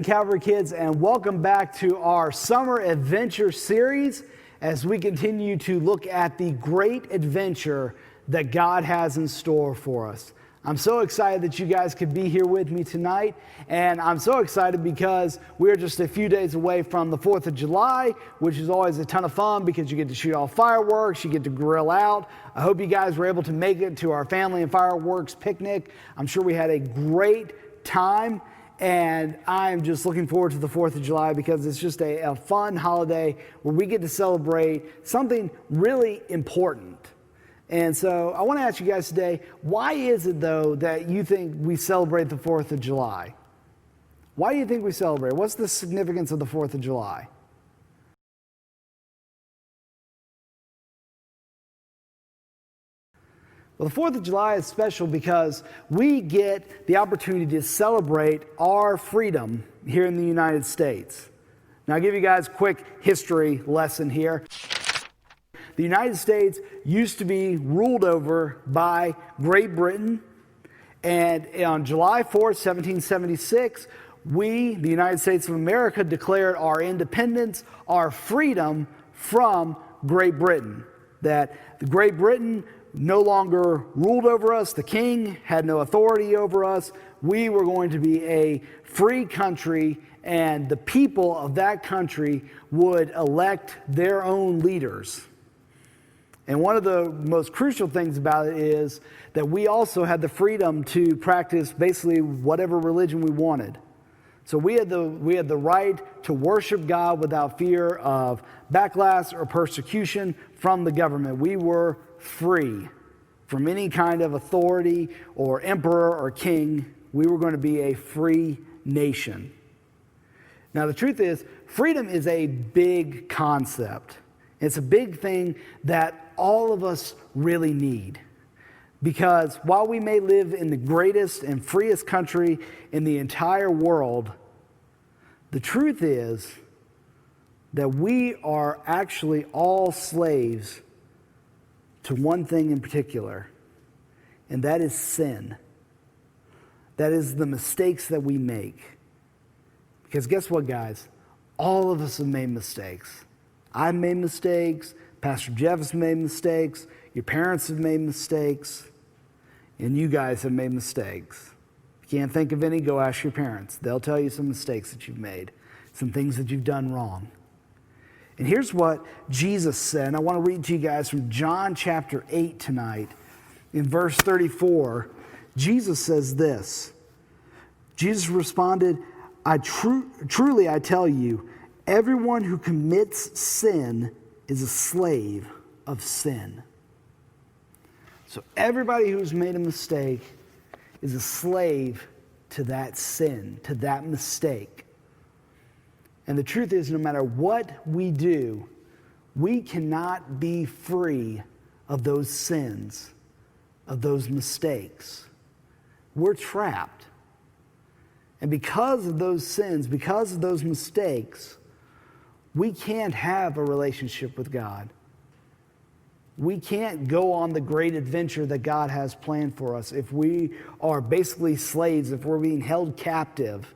evening, Calvary kids, and welcome back to our summer adventure series as we continue to look at the great adventure that God has in store for us. I'm so excited that you guys could be here with me tonight, and I'm so excited because we're just a few days away from the 4th of July, which is always a ton of fun because you get to shoot off fireworks, you get to grill out. I hope you guys were able to make it to our family and fireworks picnic. I'm sure we had a great time. And I'm just looking forward to the 4th of July because it's just a fun holiday where we get to celebrate something really important. And so I want to ask you guys today, why is it though that you think we celebrate the 4th of July? Why do you think we celebrate? What's the significance of the 4th of July? Well, the 4th of July is special because we get the opportunity to celebrate our freedom here in the United States. Now, I'll give you guys a quick history lesson here. The United States used to be ruled over by Great Britain, and on July 4th, 1776, we, the United States of America, declared our independence, our freedom from Great Britain. That Great Britain no longer ruled over us. The king had no authority over us. We were going to be a free country, and the people of that country would elect their own leaders. And one of the most crucial things about it is that we also had the freedom to practice basically whatever religion we wanted. So we had the right to worship God without fear of backlash or persecution from the government. We were free from any kind of authority or emperor or king. We were going to be a free nation. Now, the truth is, freedom is a big concept. It's a big thing that all of us really need. Because while we may live in the greatest and freest country in the entire world, the truth is that we are actually all slaves to one thing in particular, and that is sin. That is the mistakes that we make. Because guess what, guys? All of us have made mistakes. I've made mistakes. Pastor Jeff has made mistakes. Your parents have made mistakes. And you guys have made mistakes. If you can't think of any, go ask your parents. They'll tell you some mistakes that you've made, some things that you've done wrong. And here's what Jesus said. And I want to read to you guys from John chapter 8 tonight. In verse 34, Jesus says this. Jesus responded, truly I tell you, everyone who commits sin is a slave of sin. So everybody who's made a mistake is a slave to that sin, to that mistake. And the truth is, no matter what we do, we cannot be free of those sins, of those mistakes. We're trapped. And because of those sins, because of those mistakes, we can't have a relationship with God. We can't go on the great adventure that God has planned for us if we are basically slaves, if we're being held captive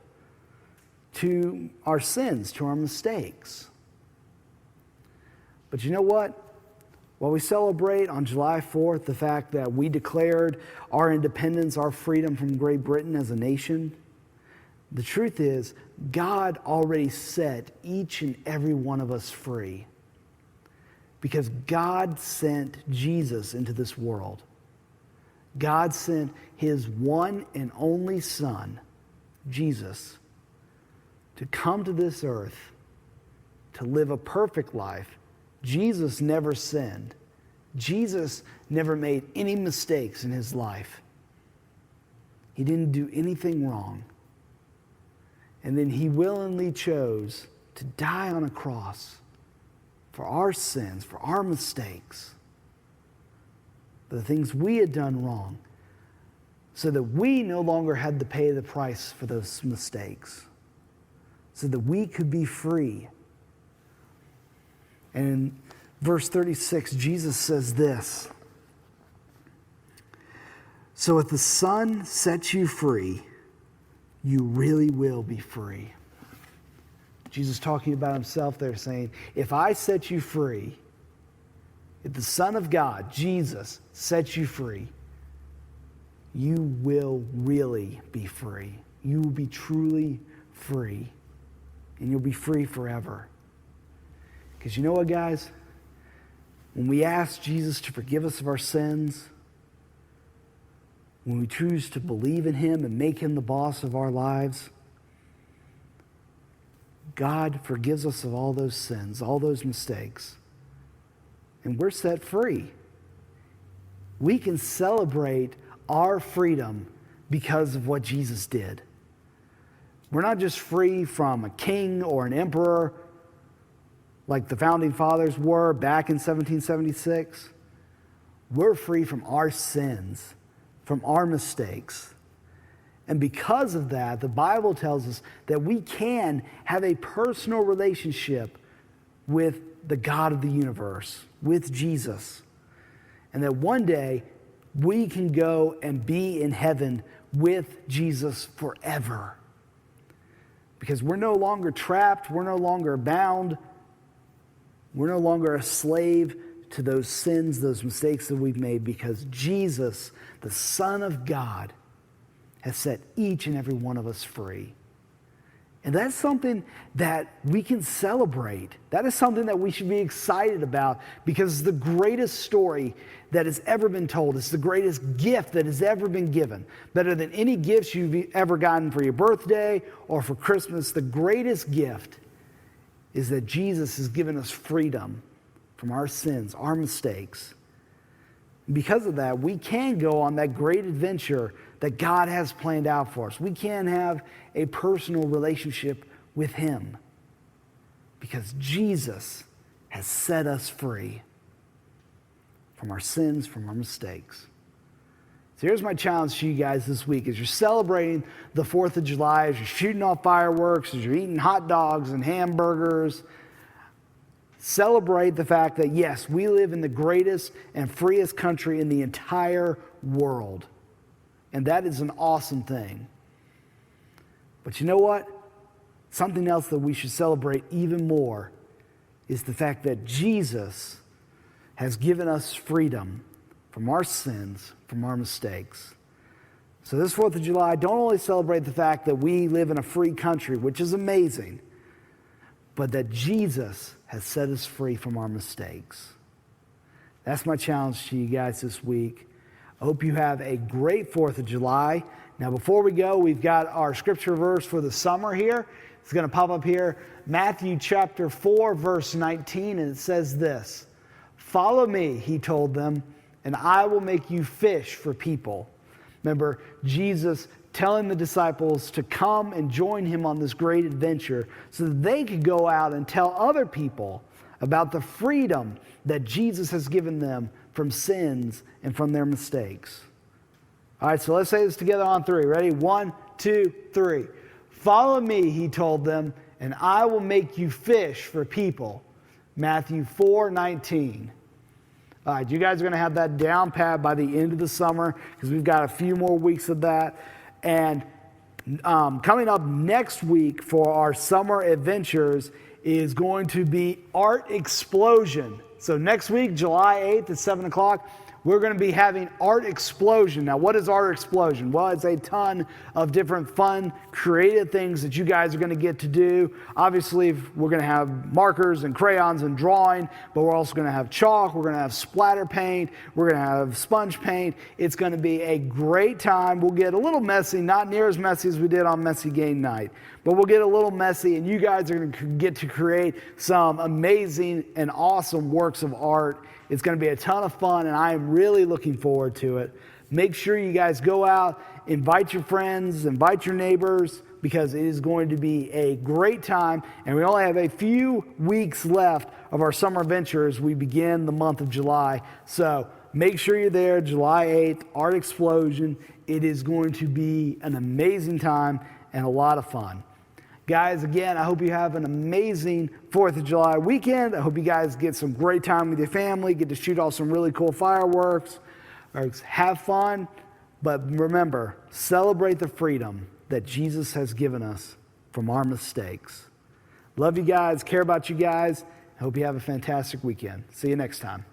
to our sins, to our mistakes. But you know what? While we celebrate on July 4th the fact that we declared our independence, our freedom from Great Britain as a nation, the truth is God already set each and every one of us free. Because God sent Jesus into this world. God sent his one and only Son, Jesus, to come to this earth, to live a perfect life. Jesus never sinned. Jesus never made any mistakes in his life. He didn't do anything wrong. And then he willingly chose to die on a cross for our sins, for our mistakes, for the things we had done wrong, so that we no longer had to pay the price for those mistakes, so that we could be free. And in verse 36, Jesus says this, "So if the Son sets you free, you really will be free." Jesus talking about himself there saying, if I set you free, if the Son of God, Jesus, sets you free, you will really be free. You will be truly free. And you'll be free forever. Because you know what, guys? When we ask Jesus to forgive us of our sins, when we choose to believe in him and make him the boss of our lives, God forgives us of all those sins, all those mistakes, and we're set free. We can celebrate our freedom because of what Jesus did. We're not just free from a king or an emperor like the founding fathers were back in 1776. We're free from our sins, from our mistakes. And because of that, the Bible tells us that we can have a personal relationship with the God of the universe, with Jesus. And that one day we can go and be in heaven with Jesus forever. Because we're no longer trapped, we're no longer bound, we're no longer a slave to those sins, those mistakes that we've made, because Jesus, the Son of God, has set each and every one of us free. And that's something that we can celebrate. That is something that we should be excited about, because it's the greatest story that has ever been told. It's the greatest gift that has ever been given. Better than any gifts you've ever gotten for your birthday or for Christmas, the greatest gift is that Jesus has given us freedom from our sins, our mistakes. Because of that, we can go on that great adventure that God has planned out for us. We can have a personal relationship with him because Jesus has set us free from our sins, from our mistakes. So here's my challenge to you guys this week. As you're celebrating the 4th of July, as you're shooting off fireworks, as you're eating hot dogs and hamburgers, celebrate the fact that, yes, we live in the greatest and freest country in the entire world. And that is an awesome thing. But you know what? Something else that we should celebrate even more is the fact that Jesus has given us freedom from our sins, from our mistakes. So this 4th of July, don't only celebrate the fact that we live in a free country, which is amazing, but that Jesus has set us free from our mistakes. That's my challenge to you guys this week. I hope you have a great 4th of July. Now, before we go, we've got our scripture verse for the summer here. It's going to pop up here. Matthew chapter 4, verse 19, and it says this: "Follow me," he told them, "and I will make you fish for people." Remember, Jesus telling the disciples to come and join him on this great adventure so that they could go out and tell other people about the freedom that Jesus has given them from sins and from their mistakes. All right, so let's say this together on 3. Ready? 1, 2, 3. "Follow me," he told them, "and I will make you fish for people." Matthew 4:19. All right, you guys are going to have that down pat by the end of the summer because we've got a few more weeks of that. And coming up next week for our summer adventures is going to be Art Explosion. So next week, July 8th at 7 o'clock, we're going to be having Art Explosion. Now, what is Art Explosion? Well, it's a ton of different fun, creative things that you guys are going to get to do. Obviously, we're going to have markers and crayons and drawing, but we're also going to have chalk. We're going to have splatter paint. We're going to have sponge paint. It's going to be a great time. We'll get a little messy, not near as messy as we did on Messy Game Night, but we'll get a little messy, and you guys are going to get to create some amazing and awesome works of art. It's going to be a ton of fun, and I am really looking forward to it. Make sure you guys go out, invite your friends, invite your neighbors, because it is going to be a great time, and we only have a few weeks left of our summer adventure as we begin the month of July. So make sure you're there, July 8th, Art Explosion. It is going to be an amazing time and a lot of fun. Guys, again, I hope you have an amazing 4th of July weekend. I hope you guys get some great time with your family, get to shoot off some really cool fireworks, or have fun. But remember, celebrate the freedom that Jesus has given us from our mistakes. Love you guys, care about you guys. Hope you have a fantastic weekend. See you next time.